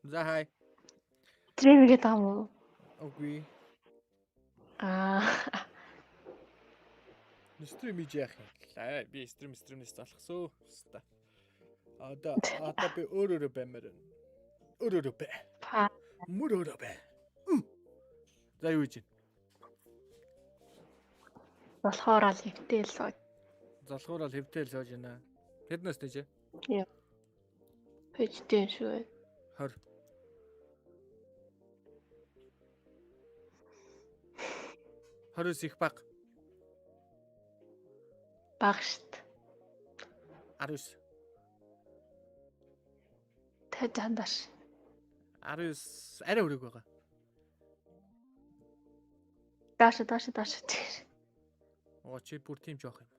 За хай. Стримгээд байгаа мó? Үгүй. Стрим хийж яах юм. Би стримээс залхасөө. Одоо би өөрөө баймаар. Өөрөө бай. Мөрөөрөө бай. За юу хийж? Болохоор л хэвтэл сууж. Залхуурал хэвтэл сууж байна. Хэд настай чи? Яа. Хэвтэй шүү. 20. Харус их баг. Баг штт. 19. Тэжандаш. 19 арай өрөг байгаа. Дааш. Оо чи бүр тийм жоох юм.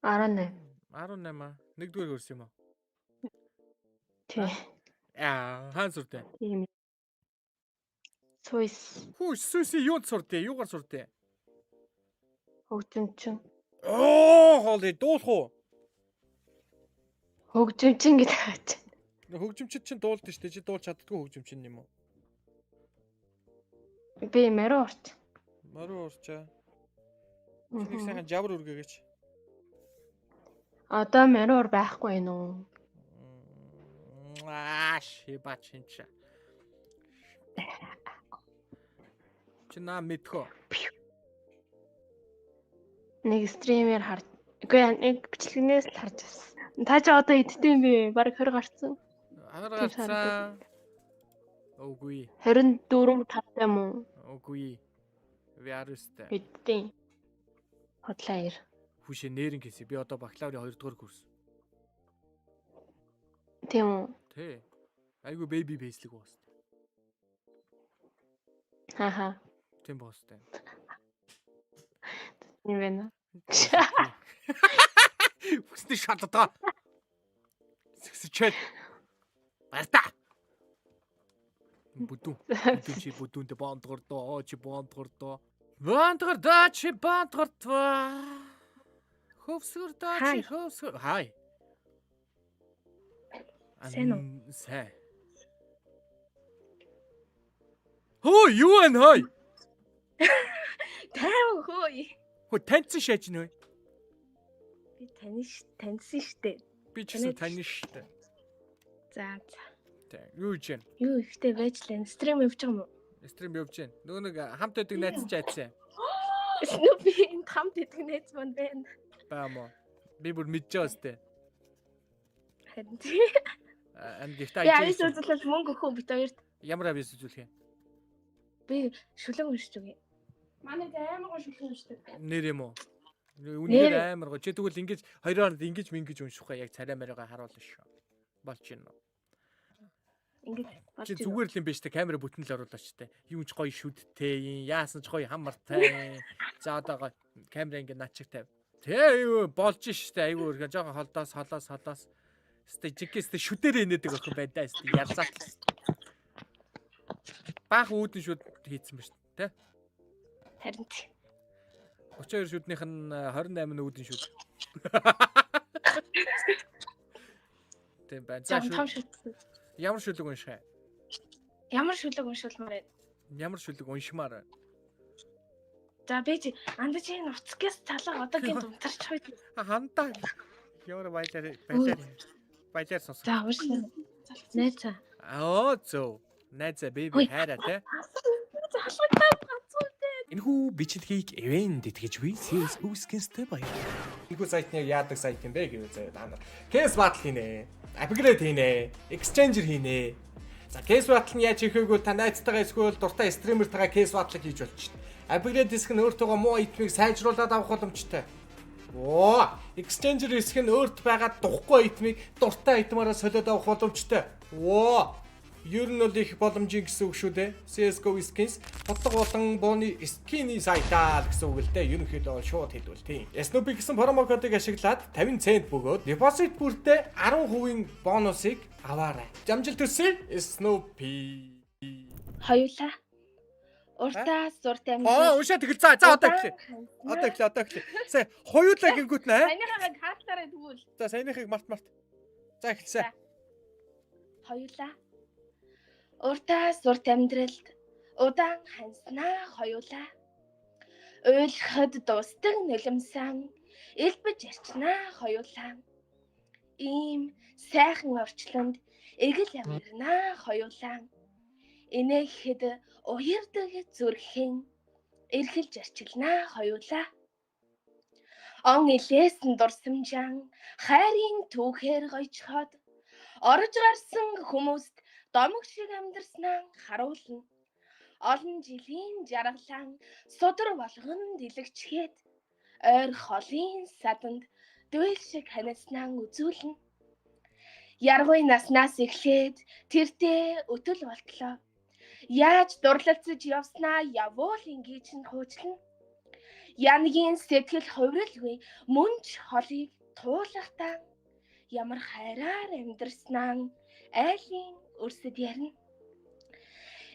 18. 18 нэгдүгээр хөрс юм аа. Тий. Хаан суртай. Тийм. Сүйс. Сүйси юунд суртай? Юугаар суртай? Хөгжимчин. Хоолой дуулах уу? Хөгжимчин гэдэг хаач. Хөгжимчид чинь дуулдаг шүү дээ. Чи дуулж чаддгүй хөгжимчин юм уу? Би мөрөө орч. Мөрөө урчаа. Чиний сайхан жавар үргээгээч. Одоо мөрөөр байхгүй юм уу? Шибачинча. Чи наа мэдхөө. Нэг стримээр харж. Үгүй нэг бичлэгнээс л харж байсан. Та ч одоо идтэй юм бэ? Бараг 20 гарцсан. 20 гарцсан. Үгүй. 24 тавтай юм уу? Үгүй. Вирустай. Идтэй. Хотлоо ир. Хүшээ нэрэн гэсэн. Би одоо бакалаврын 2 дугаар курс. Тийм үү? Тий. Айгу бэби бейслэг уус. Хаха. Тийм боостай. Юм байна. Бүсний шатдаа. Сэгсчээд. Барта. Будүнтэй бондгордоо, чи бондгордоо. Бондгордоо, чи бондгордоо. Хөвсгөрдөө, чи хөвсгөр. Хай. Сайн уу? Сайн. Хөө юу ан хай? Тайван хөөе. Хөө таньсан шааж нөө. Би таньсан штэ. Би ч гэсэн тань штэ. За. Тэг. Юу хийж вэ? Юу ихтэй байж лээ. Стрим явж байгаа юм уу? Стрим явж байна. Нөгөө нэг хамт байдаг найз ч айдсан. Снупи энд хамт байдаг найз манд байна. Баамаа. Би бүр мэдж байгаа сте. Харин. Гэхдээ яа эсвэл мөнгө өгөх бит хоёрт. Ямар авьяас үзүүлэх юм? Би шүлэг уншиж өгье. Манай амар гоо шүлэг уншдаг. Нэр юм уу? Үнээр амар гоо. Чи тэгвэл ингэж хоёроор ингэж мингэж унших яг царай маргаа харуулна шүү. Болч юм уу? Ингэж чи зүгээр л юм биш те камера бүтэн л оруулаач те. Юу ч гоё шүдтэй, яасан ч гоё хамартай. За одоо камера ингэ начиг тавь. Тэ юу болж штэ айгүй өргө жоохон холоос. Сте жигээс шүдээр инээдэг охин байдаа сте ялзаа. Баах үүдэн шүд хийцэн ба штэ те. Харин 32 шүднийх нь 28 нь үүдэн шүд. Тэм байна. За шүд. Ямар шүлэг унших? Ямар шүлэг уншуулмаар байна? Ямар шүлэг уншмаар байна? За би андаж энэ уцгээс цалаа одоогийн дунтарч хойд. Хандаа. Ямар баялаар сонсох. За уншаа. Найзаа. Зөө. Найзаа би хайраа те. Залгатаа ганцгүй. Энэхүү бичлэгийг event итгэж буй CS Hooskins-тэй баяр. Энэхүү сайтны яадаг сайт юм бэ гэвэл заяа та нар. Case battle хийнэ. Upgrade хийнэ. Exchanger хийнэ. За case battle нь яаж хийхээ гэвэл та найзтайгаа эсвэл дуртай стримертайгаа case battle хийж болчихно. Upgrade диск нь өөртөө муу итмийг сайжруулад авах боломжтой. Exchanger диск нь өөрт байгаа духгүй итмийг дуртай итмаараа солиод авах боломжтой. Ер нь бол их боломжийн гэсэн үг шүү дээ. CS:GO skins бодлого болон бооны скины сайтаа гэсэн үг л дээ. Ерөнхийдөө шууд хэлбэл тийм. Snoopy гэсэн промо кодыг ашиглаад 50 цент бөгөөд депозит бүртээ 10% бонусыг аваарай. Амжилт хүсье Snoopy. Хоёулаа. Уртаас зурт амт. Уншаа тэгэл за одоо эхлэе. Одоо эхлэе. Сая хоёулаа гингүүт нэ. Саяныхаа хаалтлаараа тэгвэл. За саяныхыг март. За эхэлсэн. Хоёулаа. Уртаас зурт амьдралд удаан ханснаа хоёулаа. Уйлахад дуустал нулимсан элбэж арчнаа хоёулаа. Ийм сайхан орчлонд эгэл амирнаа хоёулаа. Инээхэд уярдаг зүрхэн эргэлж арчилнаа хоёулаа. Он илээсэн дурсамжаан хайрын түүхээр гойчход орж гарсан хүмүүст домог шиг амьдарснаа харуулна. Олон жилийн жаргалан судар болгон дэлгчгээд ойр холын саданд дээл шиг ханиснаа үзүүлнэ. Яргуй наснаас эхлээд тэртээ өтөл болтлоо. Яаж дурлалцаж явснаа явуул ингэж нь хуучлана. Янгийн сэтгэл хувиралгүй мөнч холыг туулахтаа ямар хайраар амьдарснаа айлын өрсөд ярина.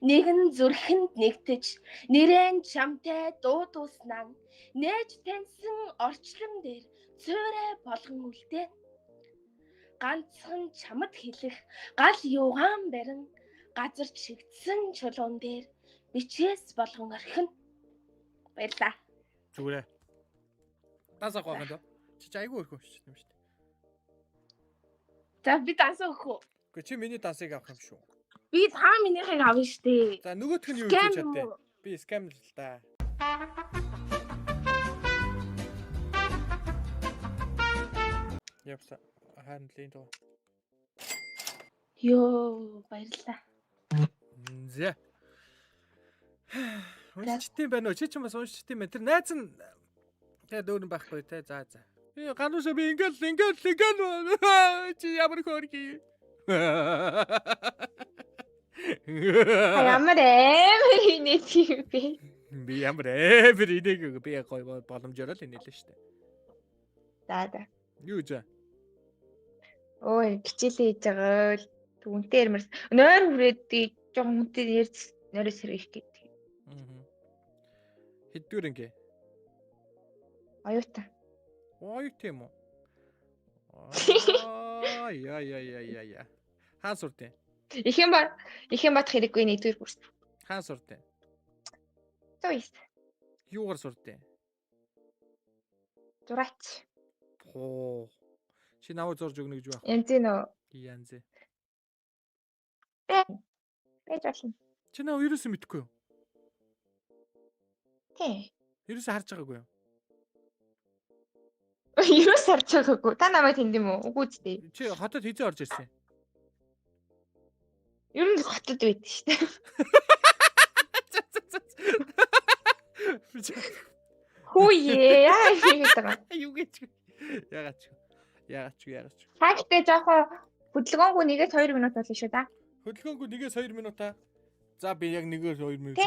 Нэгэн зүрхэнд нэгтэж нэрэн чамтай дуудуулснаа нээж таньсан орчлон дээр цөөрэ болгон үлдээ. Ганцхан чамд хэлэх гал юугаан барин газар чигдсэн чулуун дээр бичээс болгон орхино. Баярлаа. Зүгээрээ. Дасах байгаа дөө. Чи айгүй өрхөө шүү дээ. За би дансаа өгөх үү? Гэхдээ чи миний дасыг авах юм шүү. Би та минийхийг авна штэ. За нөгөөх нь юу хийж чаддээ? Би скам л та. Япса хаан лин доо. Йоо, баярлаа. Зэ. Уншчихдээ байна уу? Чи ч бас уншчихдээ байна. Тэр найз нь тэгээ дөөрн байхгүй те. За. Гануушаа би ингээл чи ямар хөргий. Ямар эм хийв би. Би ямар эвэр би гоё боломжоор л инээлээ штэ. За. Юу зэ? Ой, хичээлээ хийж байгаа л түнтэй ярмарс. Нойр хүрээд жоохон хүнтэй ярьж нойроос хэрэг гэдэг. Хэддүр ингээ? Аюута. Ой тийм үү? Яа. Хаан сурдیں۔ Ихэн бат хэрэггүй нэгдүгээр курс. Хаан сурдیں۔ Туйс. Юугаар сурдیں۔ Зураач. Оо. Чи наваа зурж өгнө гэж байна. Янз нөө. Янз. Байж болно. Чи наваа ерөөсөө мэдэхгүй юу? Тий. Ерөөсөө харж байгаагүй юу? Ерөөс харж байгаагүй. Та намайг тэнд юм уу? Үгүй зү. Чи хотод хизээ орж ирсэн? Ер нь хотод байд шүү дээ. Хүүе яа хийгээд байгаа. Юу гэж? Яагач. Тагтээ жоохон хөдөлгөөнгүй нэгээс 2 минут болно шүү да. Хөдөлгөөнгүй нэгээс 2 минутаа. За би яг нэгээс 2 минут.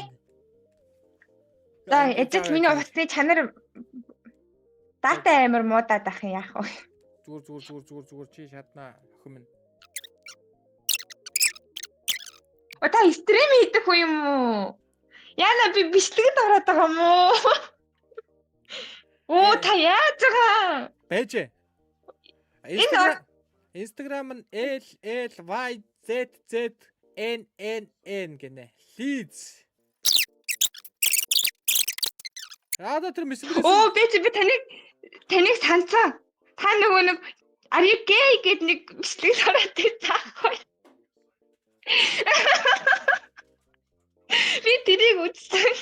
За эцэг миний утасны чанар дата амар муудаад ах юм яах вэ? Зүгээр чи шатнаа охин минь. Та стрим хийдэг хүн юм уу? Яна би бичлэгт ороод байгаа юм уу? Оо та яаж байгаа? Бэж. Instagram нь LLYZZNNN гэнэ. Leads. Яада тэр мессеж. Оо би таныг санацаа. Та нөгөө нэг are you gay гэд нэг бичлэг хараад таахгүй. Би тэрийг үзсэн.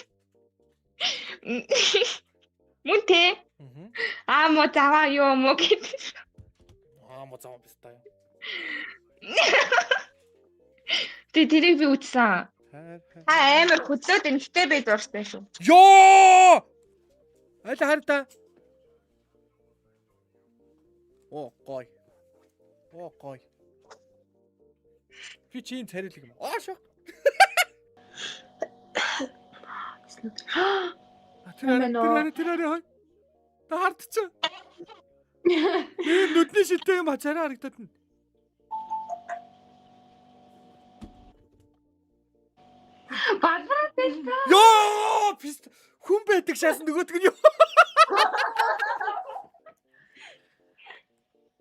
Мөн тэ. Мо заваа юу мо гэд. Мо заваа бистаа. Тэрийг би үзсэн. Амар хөдлөөд эмхтэй байж уурстай шүү. Ёо! Аль хараа. Оо гой. Би чинь царилэг юм. Шок. Тэр та хардчих. Нүдний шилтэй юм царай харагдаад нь. Баграад Ёо, пист. Хүн байдаг шаасан нөгөөдөг нь юу?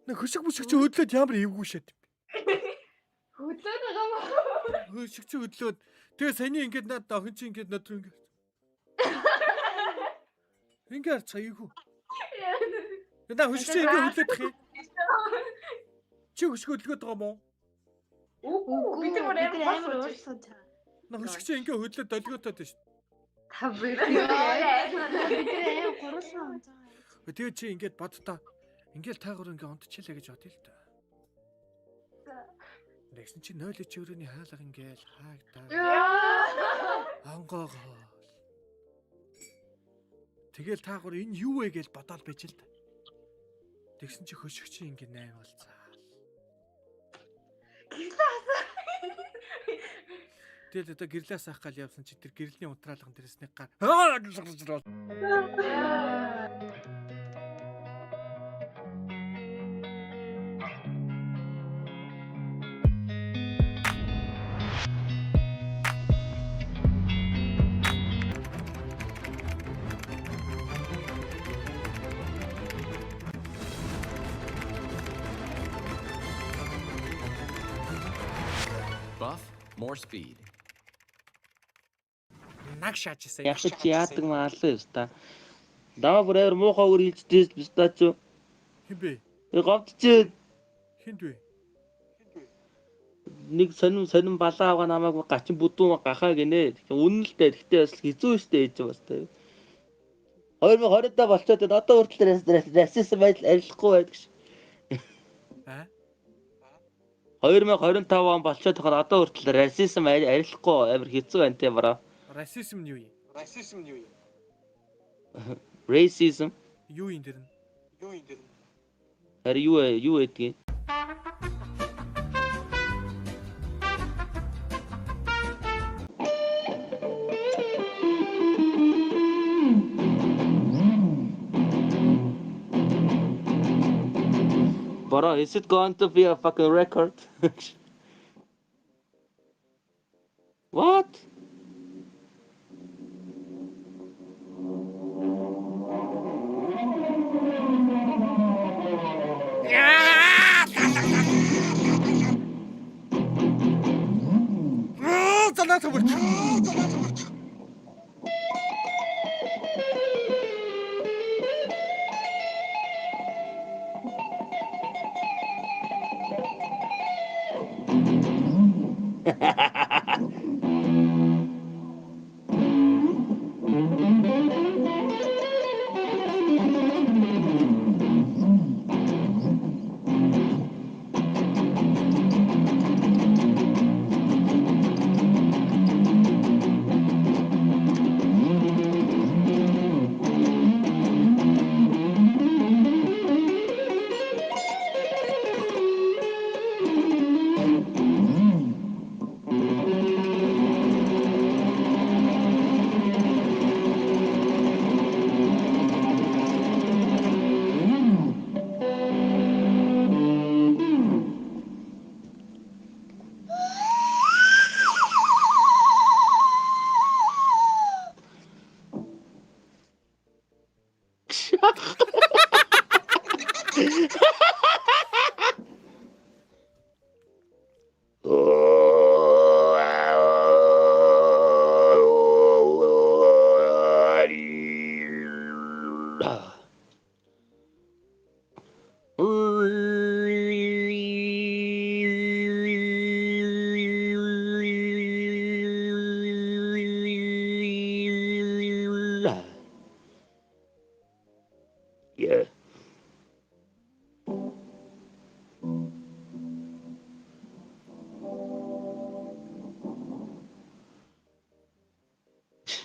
Нэг хөшиг чи хөдлөөд ямар эвгүй шат. Хөдлөөд байгаа мó. Хөшиг чи хөдлөөд. Тэгээ саяны ингээд над охин чи ингээд надруу ингээд. Ингээд цаайгүй. Яна хөшиг чи ингээд хөдлөөдөх юм. Чи хөшиг хөдлөөд байгаа мó? Үгүй бид амар уурсан цаа. На хөшиг чи ингээд хөдлөөд долгиотоод шүү. Та бид амар гурван цаа. Тэгээ чи ингээд бодтоо. Ингээл таагаар ингээ онтчихлаа гэж бодъё л да. Нэгсэн чи 0 чигрөөний хаалга ингээл хаагдаа. Ангоогоо. Тэгэл таагаар энэ юу вэ гэж бодоол байж л да. Тэгсэн чи хөшиг чи ингээ 8 болцаа. Тэгэл одоо гэрлээс авах гал явсан чи тэр гэрлийн унтраалган дээрээс нэг гар. Buff, more speed. Наг шаажсан. Яг чи яадаг маалаа ёста. Даа бүр амар муухай өөр хэлждээс бистаа ч. Хин бэ? Говдчээ Хинд вэ? нэг сонин балаа аваа намайг гачин бүдүүн гахаа гинэ. Үнэн л дээ. Гэхдээ бас хэцүү штэ ээж бас таа. 2020 та болцоод энэ одоо хүртэл расизм байдал арилахгүй байдаг ш. Аа? 2025 он болцоод тохоо одоо хүртэл расизм арилахгүй амар хэцүү байна те бараа. Расизм нь юу юм? Racism Юу юм дэр нь? хари юу гэдгийг. Bro, is it going to be a fucking record? What? Занаас бүрч.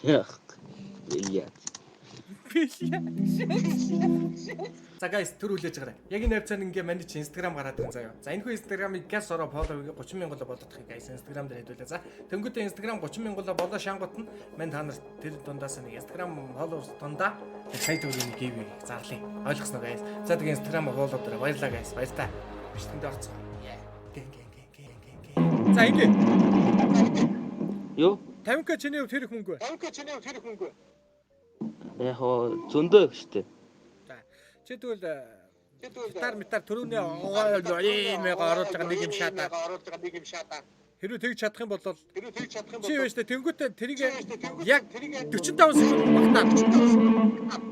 Yeah. Yeah. За guys, төр хүлээж гараа. Яг энэ хавцаар ингээ манай чи Instagram гараад байгаа заяа. За энэ хүү Instagram-ыг газ ороо follow 30,000 болгох guys Instagram дээр хэдүүлээ. За тэнгуүтээ Instagram 30,000 болоо шангууд нь мань та нарт тэр дундаас нэг Instagram followers дундаа сая төгрөгийн give зарлаа. Ойлгосноо guys. За тэгээ Instagram follow дээр баярлаа guys. Баярлаа. Бичлэгэнд орцгоо. Гэ. За ингээ. Юу? 50к чиний хувьд хэрэг мөнгө вэ? Яг хоо зөндөө гэжтэй. За. Чи тэгвэл гитар метар төрөний ийм оруулж байгаа нэг юм шатаа. Хэрвээ тэгж чадах юм бол чи байж та тэнгуүтээ тэрийг яг 45 секунд багтаа.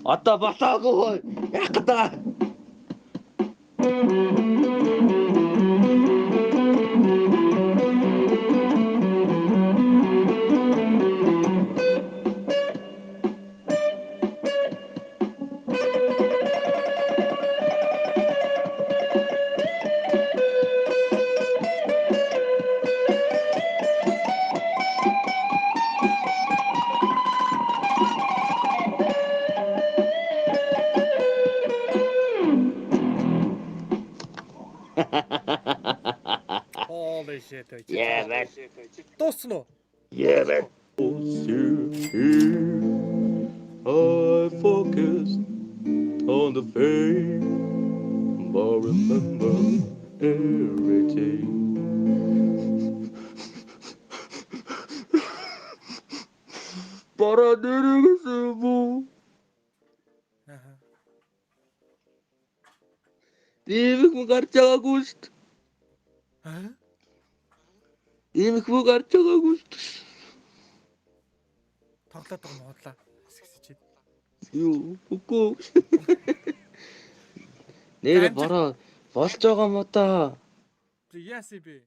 Одоо болоогүй яах гэдэг. Holy shit. Yeah, man. Дуусна уу? Yeah, man. I focus on the fame, but remember everything. Para дэрэгсэн бүү. Аха. Дэмэх мөн гарч байгаагүй шүү дээ. Аа? Дэмэх мөн гарч байгаагүй шүү дээ. Тоглоод байгаа модлаа. Хэсэгсэж. Юу, үгүй. Нэр бороо болж байгаа мо та. Яаси бэ?